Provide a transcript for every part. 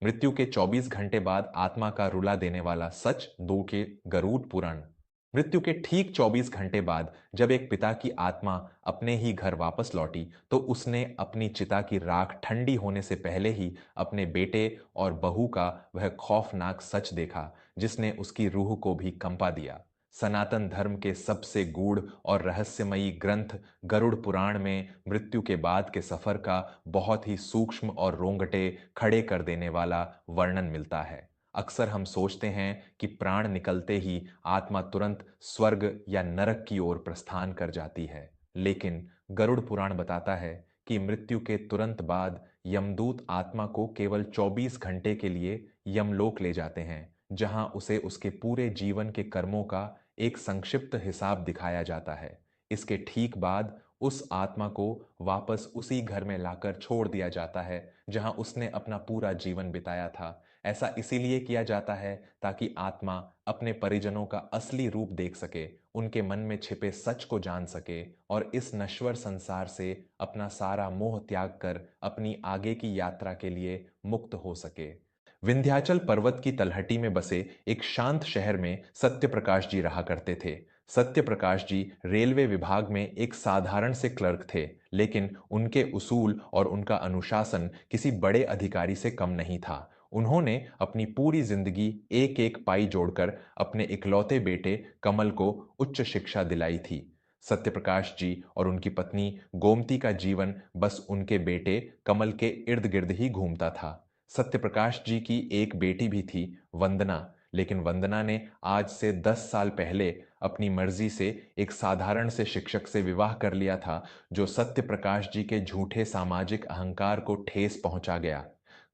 मृत्यु के 24 घंटे बाद आत्मा का रुला देने वाला सच 2 के गरुड़ पुराण। मृत्यु के ठीक 24 घंटे बाद जब एक पिता की आत्मा अपने ही घर वापस लौटी तो उसने अपनी चिता की राख ठंडी होने से पहले ही अपने बेटे और बहू का वह खौफनाक सच देखा जिसने उसकी रूह को भी कंपा दिया। सनातन धर्म के सबसे गूढ़ और रहस्यमयी ग्रंथ गरुड़ पुराण में मृत्यु के बाद के सफर का बहुत ही सूक्ष्म और रोंगटे खड़े कर देने वाला वर्णन मिलता है। अक्सर हम सोचते हैं कि प्राण निकलते ही आत्मा तुरंत स्वर्ग या नरक की ओर प्रस्थान कर जाती है, लेकिन गरुड़ पुराण बताता है कि मृत्यु के तुरंत बाद यमदूत आत्मा को केवल 24 घंटे के लिए यमलोक ले जाते हैं, जहां उसे उसके पूरे जीवन के कर्मों का एक संक्षिप्त हिसाब दिखाया जाता है। इसके ठीक बाद उस आत्मा को वापस उसी घर में लाकर छोड़ दिया जाता है जहां उसने अपना पूरा जीवन बिताया था। ऐसा इसीलिए किया जाता है ताकि आत्मा अपने परिजनों का असली रूप देख सके, उनके मन में छिपे सच को जान सके और इस नश्वर संसार से अपना सारा मोह त्याग कर अपनी आगे की यात्रा के लिए मुक्त हो सके। विंध्याचल पर्वत की तलहटी में बसे एक शांत शहर में सत्यप्रकाश जी रहा करते थे। सत्यप्रकाश जी रेलवे विभाग में एक साधारण से क्लर्क थे, लेकिन उनके उसूल और उनका अनुशासन किसी बड़े अधिकारी से कम नहीं था। उन्होंने अपनी पूरी जिंदगी एक एक पाई जोड़कर अपने इकलौते बेटे कमल को उच्च शिक्षा दिलाई थी। सत्यप्रकाश जी और उनकी पत्नी गोमती का जीवन बस उनके बेटे कमल के इर्द गिर्द ही घूमता था। सत्यप्रकाश जी की एक बेटी भी थी, वंदना। लेकिन वंदना ने आज से 10 साल पहले अपनी मर्जी से एक साधारण से शिक्षक से विवाह कर लिया था, जो सत्यप्रकाश जी के झूठे सामाजिक अहंकार को ठेस पहुंचा गया।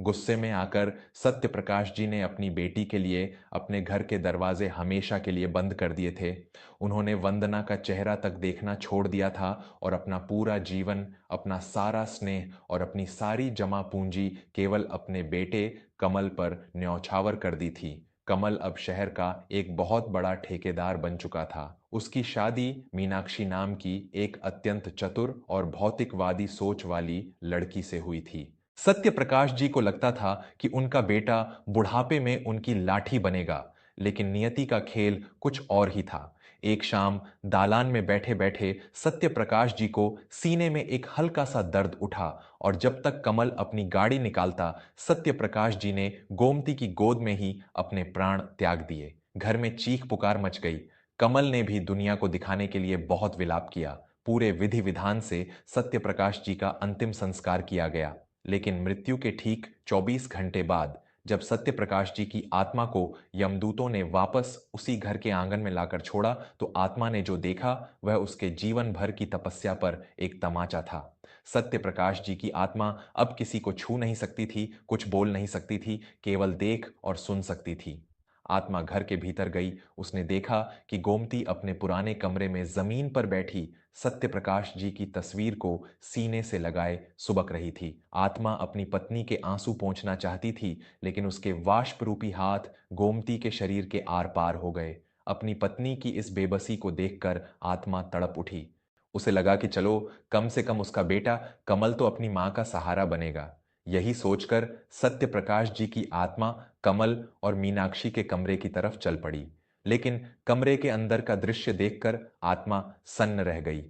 गुस्से में आकर सत्यप्रकाश जी ने अपनी बेटी के लिए अपने घर के दरवाजे हमेशा के लिए बंद कर दिए थे। उन्होंने वंदना का चेहरा तक देखना छोड़ दिया था और अपना पूरा जीवन, अपना सारा स्नेह और अपनी सारी जमा पूंजी केवल अपने बेटे कमल पर न्यौछावर कर दी थी। कमल अब शहर का एक बहुत बड़ा ठेकेदार बन चुका था। उसकी शादी मीनाक्षी नाम की एक अत्यंत चतुर और भौतिकवादी सोच वाली लड़की से हुई थी। सत्य प्रकाश जी को लगता था कि उनका बेटा बुढ़ापे में उनकी लाठी बनेगा, लेकिन नियति का खेल कुछ और ही था। एक शाम दालान में बैठे बैठे सत्य प्रकाश जी को सीने में एक हल्का सा दर्द उठा और जब तक कमल अपनी गाड़ी निकालता, सत्य प्रकाश जी ने गोमती की गोद में ही अपने प्राण त्याग दिए। घर में चीख पुकार मच गई। कमल ने भी दुनिया को दिखाने के लिए बहुत विलाप किया। पूरे विधि विधान से सत्य प्रकाश जी का अंतिम संस्कार किया गया। लेकिन मृत्यु के ठीक 24 घंटे बाद जब सत्यप्रकाश जी की आत्मा को यमदूतों ने वापस उसी घर के आंगन में लाकर छोड़ा, तो आत्मा ने जो देखा वह उसके जीवन भर की तपस्या पर एक तमाचा था। सत्यप्रकाश जी की आत्मा अब किसी को छू नहीं सकती थी, कुछ बोल नहीं सकती थी, केवल देख और सुन सकती थी। आत्मा घर के भीतर गई। उसने देखा कि गोमती अपने पुराने कमरे में जमीन पर बैठी सत्यप्रकाश जी की तस्वीर को सीने से लगाए सुबक रही थी। आत्मा अपनी पत्नी के आंसू पोंछना चाहती थी, लेकिन उसके वाष्प रूपी हाथ गोमती के शरीर के आर पार हो गए। अपनी पत्नी की इस बेबसी को देखकर आत्मा तड़प उठी। उसे लगा कि चलो, कम से कम उसका बेटा कमल तो अपनी मां का सहारा बनेगा। यही सोचकर सत्य प्रकाश जी की आत्मा कमल और मीनाक्षी के कमरे की तरफ चल पड़ी। लेकिन कमरे के अंदर का दृश्य देखकर आत्मा सन्न रह गई।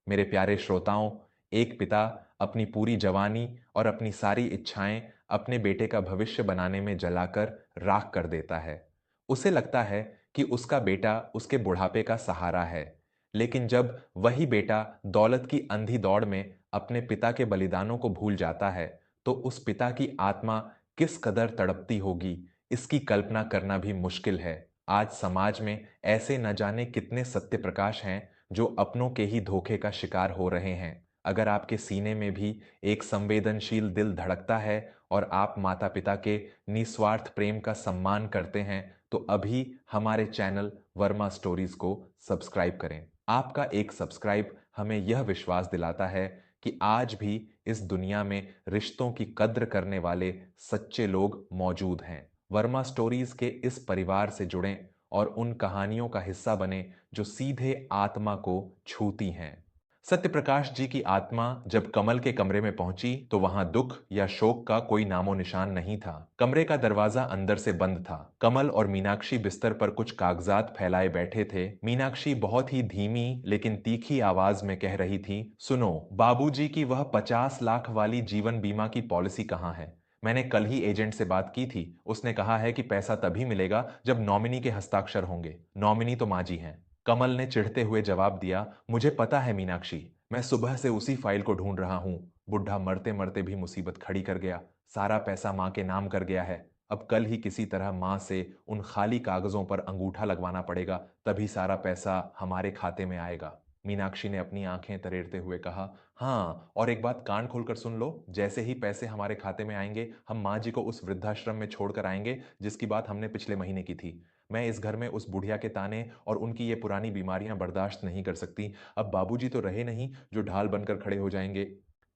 मेरे प्यारे श्रोताओं, एक पिता अपनी पूरी जवानी और अपनी सारी इच्छाएं अपने बेटे का भविष्य बनाने में जलाकर राख कर देता है। उसे लगता है कि उसका बेटा उसके बुढ़ापे का सहारा है। लेकिन जब वही बेटा दौलत की अंधी दौड़ में अपने पिता के बलिदानों को भूल जाता है, तो उस पिता की आत्मा किस कदर तड़पती होगी, इसकी कल्पना करना भी मुश्किल है। आज समाज में ऐसे न जाने कितने सत्य प्रकाश हैं जो अपनों के ही धोखे का शिकार हो रहे हैं। अगर आपके सीने में भी एक संवेदनशील दिल धड़कता है और आप माता पिता के निस्वार्थ प्रेम का सम्मान करते हैं, तो अभी हमारे चैनल वर्मा स्टोरीज को सब्सक्राइब करें। आपका एक सब्सक्राइब हमें यह विश्वास दिलाता है कि आज भी इस दुनिया में रिश्तों की कद्र करने वाले सच्चे लोग मौजूद हैं। वर्मा स्टोरीज के इस परिवार से जुड़ें और उन कहानियों का हिस्सा बने जो सीधे आत्मा को छूती हैं। सत्यप्रकाश जी की आत्मा जब कमल के कमरे में पहुंची तो वहां दुख या शोक का कोई नामो निशान नहीं था। कमरे का दरवाजा अंदर से बंद था। कमल और मीनाक्षी बिस्तर पर कुछ कागजात फैलाए बैठे थे। मीनाक्षी बहुत ही धीमी लेकिन तीखी आवाज में कह रही थी, सुनो, बाबूजी की वह 50 लाख वाली जीवन बीमा की पॉलिसी कहाँ है? मैंने कल ही एजेंट से बात की थी। उसने कहा है कि पैसा तभी मिलेगा जब नॉमिनी के हस्ताक्षर होंगे। नॉमिनी तो माँ जी हैं। कमल ने चिढ़ते हुए जवाब दिया, मुझे पता है मीनाक्षी, मैं सुबह से उसी फाइल को ढूंढ रहा हूं। बुढ़ा मरते मरते भी मुसीबत खड़ी कर गया। सारा पैसा माँ के नाम कर गया है। अब कल ही किसी तरह माँ से उन खाली कागजों पर अंगूठा लगवाना पड़ेगा, तभी सारा पैसा हमारे खाते में आएगा। मीनाक्षी ने अपनी आंखें तरेरते हुए कहा, हाँ, और एक बात कान खोलकर सुन लो, जैसे ही पैसे हमारे खाते में आएंगे हम माँ जी को उस वृद्धाश्रम में छोड़कर आएंगे जिसकी बात हमने पिछले महीने की थी। मैं इस घर में उस बुढ़िया के ताने और उनकी ये पुरानी बीमारियां बर्दाश्त नहीं कर सकती। अब बाबूजी तो रहे नहीं जो ढाल बनकर खड़े हो जाएंगे।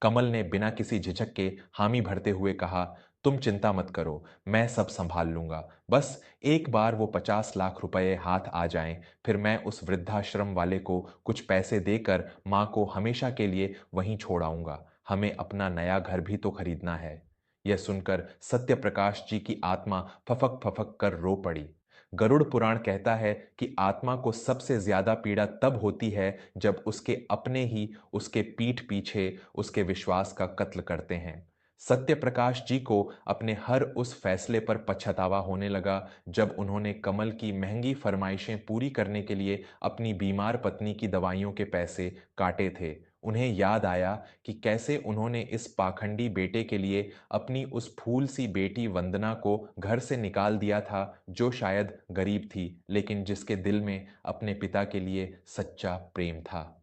कमल ने बिना किसी झिझक के हामी भरते हुए कहा, तुम चिंता मत करो, मैं सब संभाल लूंगा। बस एक बार वो 50 लाख रुपए हाथ आ जाएं, फिर मैं उस वृद्धाश्रम वाले को कुछ पैसे देकर माँ को हमेशा के लिए वहीं छोड़ आऊंगा। हमें अपना नया घर भी तो खरीदना है। यह सुनकर सत्यप्रकाश जी की आत्मा फफक फफक कर रो पड़ी। गरुड़ पुराण कहता है कि आत्मा को सबसे ज्यादा पीड़ा तब होती है जब उसके अपने ही उसके पीठ पीछे उसके विश्वास का कत्ल करते हैं। सत्य प्रकाश जी को अपने हर उस फैसले पर पछतावा होने लगा जब उन्होंने कमल की महंगी फरमाइशें पूरी करने के लिए अपनी बीमार पत्नी की दवाइयों के पैसे काटे थे। उन्हें याद आया कि कैसे उन्होंने इस पाखंडी बेटे के लिए अपनी उस फूल सी बेटी वंदना को घर से निकाल दिया था, जो शायद गरीब थी लेकिन जिसके दिल में अपने पिता के लिए सच्चा प्रेम था।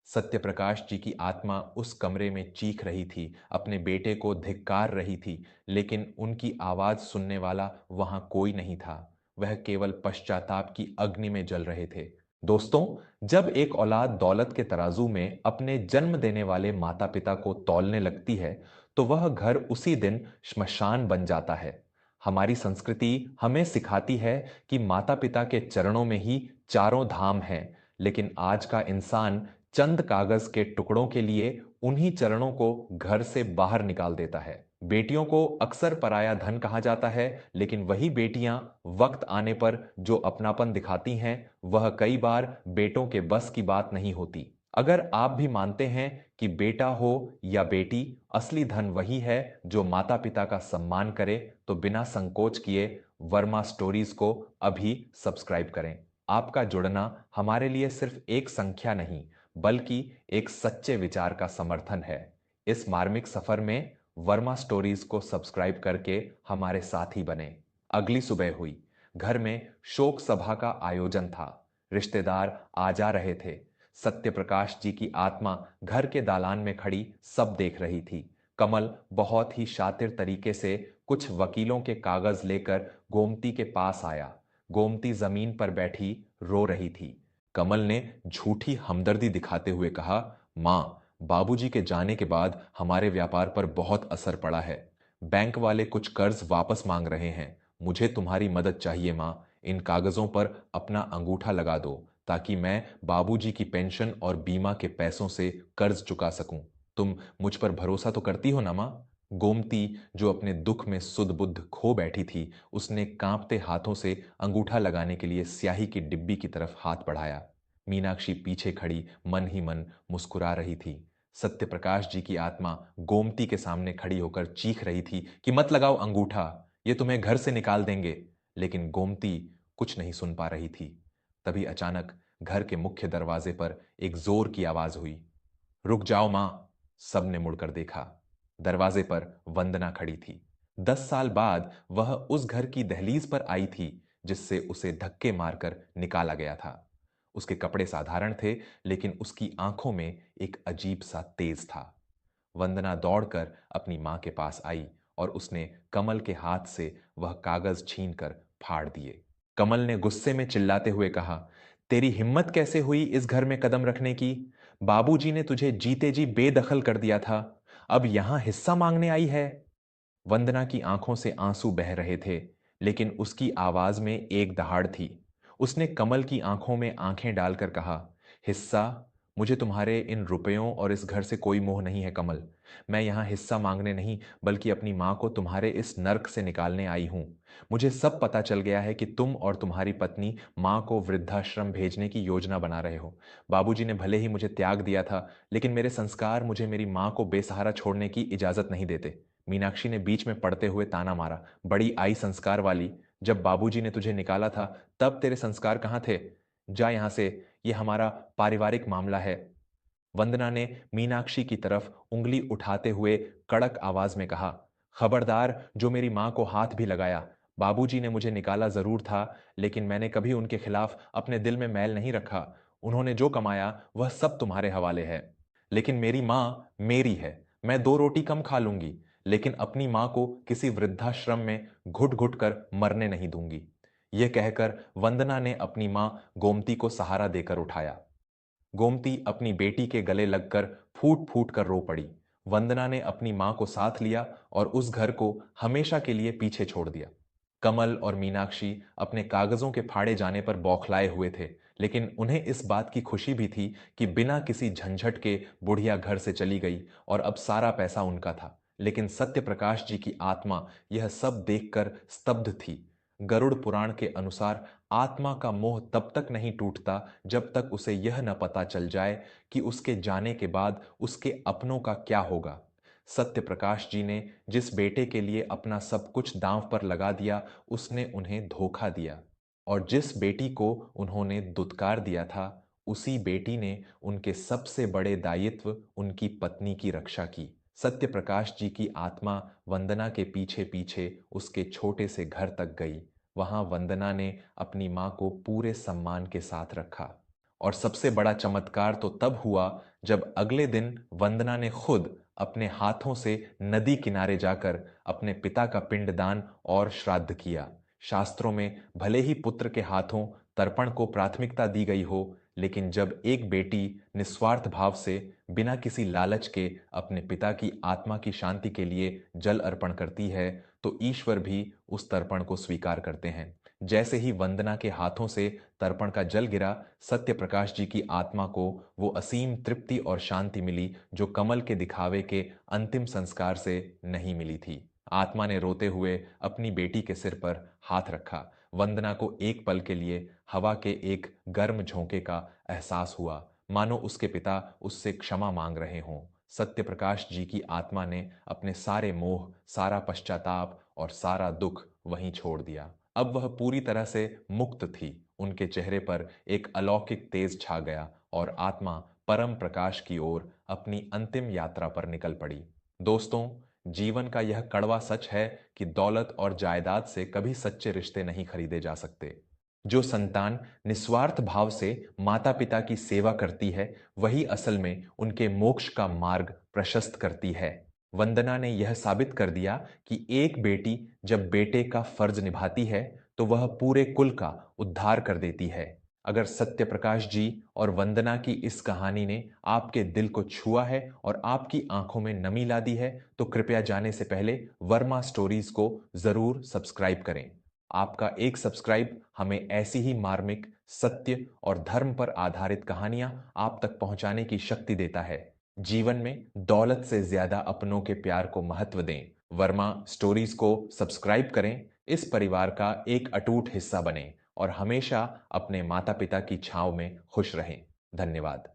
सत्यप्रकाश जी की आत्मा उस कमरे में चीख रही थी, अपने बेटे को धिक्कार रही थी, लेकिन उनकी आवाज सुनने वाला वहां कोई नहीं था। वह केवल पश्चाताप की अग्नि में जल रहे थे। दोस्तों, जब एक औलाद दौलत के तराजू में अपने जन्म देने वाले माता पिता को तौलने लगती है, तो वह घर उसी दिन श्मशान बन जाता है। हमारी संस्कृति हमें सिखाती है कि माता पिता के चरणों में ही चारों धाम हैं, लेकिन आज का इंसान चंद कागज के टुकड़ों के लिए उन्हीं चरणों को घर से बाहर निकाल देता है। बेटियों को अक्सर पराया धन कहा जाता है, लेकिन वही बेटियां वक्त आने पर जो अपनापन दिखाती हैं, वह कई बार बेटों के बस की बात नहीं होती। अगर आप भी मानते हैं कि बेटा हो या बेटी, असली धन वही है जो माता पिता का सम्मान करे, तो बिना संकोच किए वर्मा स्टोरीज को अभी सब्सक्राइब करें। आपका जुड़ना हमारे लिए सिर्फ एक संख्या नहीं, बल्कि एक सच्चे विचार का समर्थन है। इस मार्मिक सफर में वर्मा स्टोरीज को सब्सक्राइब करके हमारे साथी बने। अगली सुबह हुई। घर में शोक सभा का आयोजन था। रिश्तेदार आ जा रहे थे। सत्यप्रकाश जी की आत्मा घर के दालान में खड़ी सब देख रही थी। कमल बहुत ही शातिर तरीके से कुछ वकीलों के कागज लेकर गोमती के पास आया। गोमती जमीन पर बैठी रो रही थी। कमल ने झूठी हमदर्दी दिखाते हुए कहा, मां, बाबूजी के जाने के बाद हमारे व्यापार पर बहुत असर पड़ा है। बैंक वाले कुछ कर्ज वापस मांग रहे हैं। मुझे तुम्हारी मदद चाहिए मां। इन कागजों पर अपना अंगूठा लगा दो ताकि मैं बाबूजी की पेंशन और बीमा के पैसों से कर्ज चुका सकूं। तुम मुझ पर भरोसा तो करती हो ना मां? गोमती, जो अपने दुख में सुध बुद्ध खो बैठी थी, उसने कांपते हाथों से अंगूठा लगाने के लिए स्याही की डिब्बी की तरफ हाथ बढ़ाया। मीनाक्षी पीछे खड़ी मन ही मन मुस्कुरा रही थी। सत्यप्रकाश जी की आत्मा गोमती के सामने खड़ी होकर चीख रही थी कि मत लगाओ अंगूठा, ये तुम्हें घर से निकाल देंगे। लेकिन गोमती कुछ नहीं सुन पा रही थी। तभी अचानक घर के मुख्य दरवाजे पर एक जोर की आवाज हुई, रुक जाओ मां। सबने मुड़कर देखा। दरवाजे पर वंदना खड़ी थी। 10 साल बाद वह उस घर की दहलीज पर आई थी जिससे उसे धक्के मारकर निकाला गया था। उसके कपड़े साधारण थे, लेकिन उसकी आंखों में एक अजीब सा तेज था। वंदना दौड़कर अपनी मां के पास आई और उसने कमल के हाथ से वह कागज छीनकर फाड़ दिए। कमल ने गुस्से में चिल्लाते हुए कहा, तेरी हिम्मत कैसे हुई इस घर में कदम रखने की? बाबूजी ने तुझे जीते जी बेदखल कर दिया था, अब यहां हिस्सा मांगने आई है? वंदना की आंखों से आंसू बह रहे थे, लेकिन उसकी आवाज में एक दहाड़ थी। उसने कमल की आंखों में आंखें डालकर कहा, हिस्सा? मुझे तुम्हारे इन रुपयों और इस घर से कोई मोह नहीं है कमल। मैं यहाँ हिस्सा मांगने नहीं, बल्कि अपनी माँ को तुम्हारे इस नर्क से निकालने आई हूँ। मुझे सब पता चल गया है कि तुम और तुम्हारी पत्नी माँ को वृद्धाश्रम भेजने की योजना बना रहे हो। बाबूजी ने भले ही मुझे त्याग दिया था, लेकिन मेरे संस्कार मुझे मेरी माँ को बेसहारा छोड़ने की इजाजत नहीं देते। मीनाक्षी ने बीच में पड़ते हुए ताना मारा, बड़ी आई संस्कार वाली। जब बाबूजी ने तुझे निकाला था, तब तेरे संस्कार कहाँ थे? जा यहां से, ये हमारा पारिवारिक मामला है। वंदना ने मीनाक्षी की तरफ उंगली उठाते हुए कड़क आवाज में कहा, खबरदार जो मेरी मां को हाथ भी लगाया। बाबूजी ने मुझे निकाला जरूर था, लेकिन मैंने कभी उनके खिलाफ अपने दिल में मैल नहीं रखा। उन्होंने जो कमाया वह सब तुम्हारे हवाले है। लेकिन मेरी मां मेरी है। मैं 2 रोटी कम खा लूंगी, लेकिन अपनी मां को किसी वृद्धाश्रम में घुट घुट कर मरने नहीं दूंगी। यह कहकर वंदना ने अपनी मां गोमती को सहारा देकर उठाया। गोमती अपनी बेटी के गले लगकर फूट फूट कर रो पड़ी। वंदना ने अपनी मां को साथ लिया और उस घर को हमेशा के लिए पीछे छोड़ दिया। कमल और मीनाक्षी अपने कागजों के फाड़े जाने पर बौखलाए हुए थे, लेकिन उन्हें इस बात की खुशी भी थी कि बिना किसी झंझट के बुढ़िया घर से चली गई और अब सारा पैसा उनका था। लेकिन सत्य प्रकाश जी की आत्मा यह सब देखकर स्तब्ध थी। गरुड़ पुराण के अनुसार आत्मा का मोह तब तक नहीं टूटता जब तक उसे यह न पता चल जाए कि उसके जाने के बाद उसके अपनों का क्या होगा। सत्य प्रकाश जी ने जिस बेटे के लिए अपना सब कुछ दांव पर लगा दिया, उसने उन्हें धोखा दिया। और जिस बेटी को उन्होंने दुत्कार दिया था, उसी बेटी ने उनके सबसे बड़े दायित्व उनकी पत्नी की रक्षा की। सत्य प्रकाश जी की आत्मा वंदना के पीछे पीछे उसके छोटे से घर तक गई। वहां वंदना ने अपनी मां को पूरे सम्मान के साथ रखा। और सबसे बड़ा चमत्कार तो तब हुआ जब अगले दिन वंदना ने खुद अपने हाथों से नदी किनारे जाकर अपने पिता का पिंडदान और श्राद्ध किया। शास्त्रों में भले ही पुत्र के हाथों तर्पण को प्राथमिकता दी गई हो, लेकिन जब एक बेटी निस्वार्थ भाव से बिना किसी लालच के अपने पिता की आत्मा की शांति के लिए जल अर्पण करती है, तो ईश्वर भी उस तर्पण को स्वीकार करते हैं। जैसे ही वंदना के हाथों से तर्पण का जल गिरा, सत्य प्रकाश जी की आत्मा को वो असीम तृप्ति और शांति मिली जो कमल के दिखावे के अंतिम संस्कार से नहीं मिली थी। आत्मा ने रोते हुए अपनी बेटी के सिर पर हाथ रखा। वंदना को एक पल के लिए हवा के एक गर्म झोंके का एहसास हुआ, मानो उसके पिता उससे क्षमा मांग रहे हों। सत्य प्रकाश जी की आत्मा ने अपने सारे मोह, सारा पश्चाताप और सारा दुख वहीं छोड़ दिया। अब वह पूरी तरह से मुक्त थी। उनके चेहरे पर एक अलौकिक तेज छा गया और आत्मा परम प्रकाश की ओर अपनी अंतिम यात्रा पर निकल पड़ी। दोस्तों, जीवन का यह कड़वा सच है कि दौलत और जायदाद से कभी सच्चे रिश्ते नहीं खरीदे जा सकते। जो संतान निस्वार्थ भाव से माता पिता की सेवा करती है, वही असल में उनके मोक्ष का मार्ग प्रशस्त करती है। वंदना ने यह साबित कर दिया कि एक बेटी जब बेटे का फर्ज निभाती है, तो वह पूरे कुल का उद्धार कर देती है। अगर सत्य प्रकाश जी और वंदना की इस कहानी ने आपके दिल को छुआ है और आपकी आंखों में नमी ला दी है, तो कृपया जाने से पहले वर्मा स्टोरीज को जरूर सब्सक्राइब करें। आपका एक सब्सक्राइब हमें ऐसी ही मार्मिक, सत्य और धर्म पर आधारित कहानियां आप तक पहुंचाने की शक्ति देता है। जीवन में दौलत से ज्यादा अपनों के प्यार को महत्व दें। वर्मा स्टोरीज को सब्सक्राइब करें, इस परिवार का एक अटूट हिस्सा बनें और हमेशा अपने माता पिता की छांव में खुश रहें। धन्यवाद।